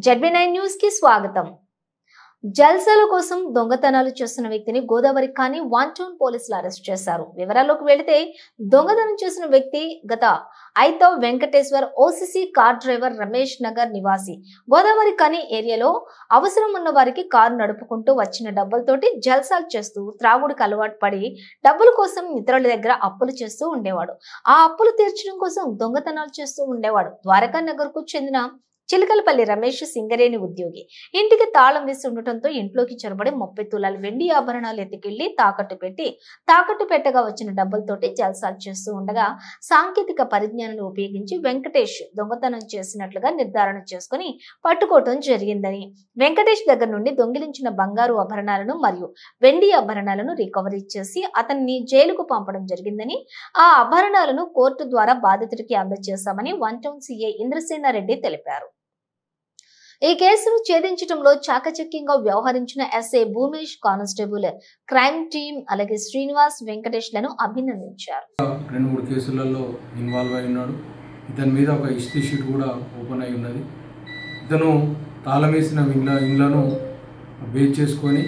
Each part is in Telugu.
ZB9 న్యూస్ కి స్వాగతం. జల్సాల కోసం దొంగతనాలు చేస్తున్న వ్యక్తిని గోదావరి కాని వన్ టౌన్ పోలీసులు అరెస్ట్ చేశారు. వివరాల్లోకి వెళితే దొంగతనం చేసిన వ్యక్తి గత ఐతవ్ Venkateshwar OCC car driver Ramesh Nagar నివాసి. గోదావరి కాని ఏరియాలో అవసరం ఉన్న వారికి కారు నడుపుకుంటూ వచ్చిన డబ్బులతోటి జల్సాలు చేస్తూ త్రాగుడికి అలవాటు పడి డబ్బుల కోసం ఇతరుల దగ్గర అప్పులు చేస్తూ ఉండేవాడు. ఆ అప్పులు తీర్చడం కోసం దొంగతనాలు చేస్తూ ఉండేవాడు. ద్వారకా నగర్ కు చెందిన చిలకలపల్లి రమేష్ సింగరేణి ఉద్యోగి. ఇంటికి తాళం వేసి ఉండటంతో ఇంట్లోకి చొరబడి 30 తులాల వెండి ఆభరణాలు ఎత్తుకెళ్లి తాకట్టు పెట్టగా వచ్చిన డబ్బులతోటి జల్సాలు చేస్తూ ఉండగా సాంకేతిక పరిజ్ఞానాన్ని ఉపయోగించి వెంకటేష్ దొంగతనం చేసినట్లుగా నిర్ధారణ చేసుకుని పట్టుకోవటం జరిగిందని, వెంకటేష్ దగ్గర నుండి దొంగిలించిన బంగారు ఆభరణాలను మరియు వెండి ఆభరణాలను రికవరీ చేసి అతన్ని జైలుకు పంపడం జరిగిందని, ఆ ఆభరణాలను కోర్టు ద్వారా బాధితుడికి అందజేశామని వన్ టౌన్ సిఐ ఇంద్రసేనారెడ్డి తెలిపారు. ఈ కేసును ఛేదించడంలో చాకచక్యంగా వ్యవహరించిన SI Bhoomesh, constable crime team అలాగే శ్రీనివాస్, వెంకటేష్ లను అభినందించారు. 2-3 కేసులలో ఇన్వాల్వ్ అయి ఉన్నాడు. ఇతని మీద ఒక హిస్టరీ షీట్ కూడా ఓపెన్ అయి ఉన్నది. ఇతను తాళం వేసిన ఇండ్లను బేస్ చేసుకొని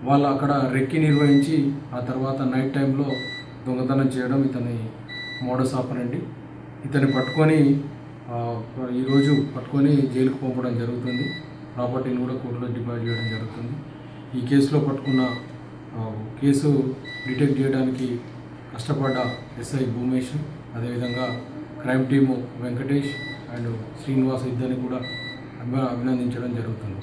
వాళ్ళు అక్కడ రెక్కి నిర్వహించి ఆ తర్వాత నైట్ టైంలో దొంగతనం చేయడం ఇతని మోడస్ ఆపరెండి. ఇతన్ని పట్టుకొని ఈరోజు జైలుకు పంపడం జరుగుతుంది. ప్రాపర్టీని కూడా కోర్టులో డిపాజిట్ చేయడం జరుగుతుంది. ఈ కేసులో పట్టుకున్న కేసు డిటెక్ట్ చేయడానికి కష్టపడ్డ ఎస్ఐ భూమేష్, అదేవిధంగా crime team Venkatesh and Srinivas ఇద్దరిని కూడా అభినందించడం జరుగుతుంది.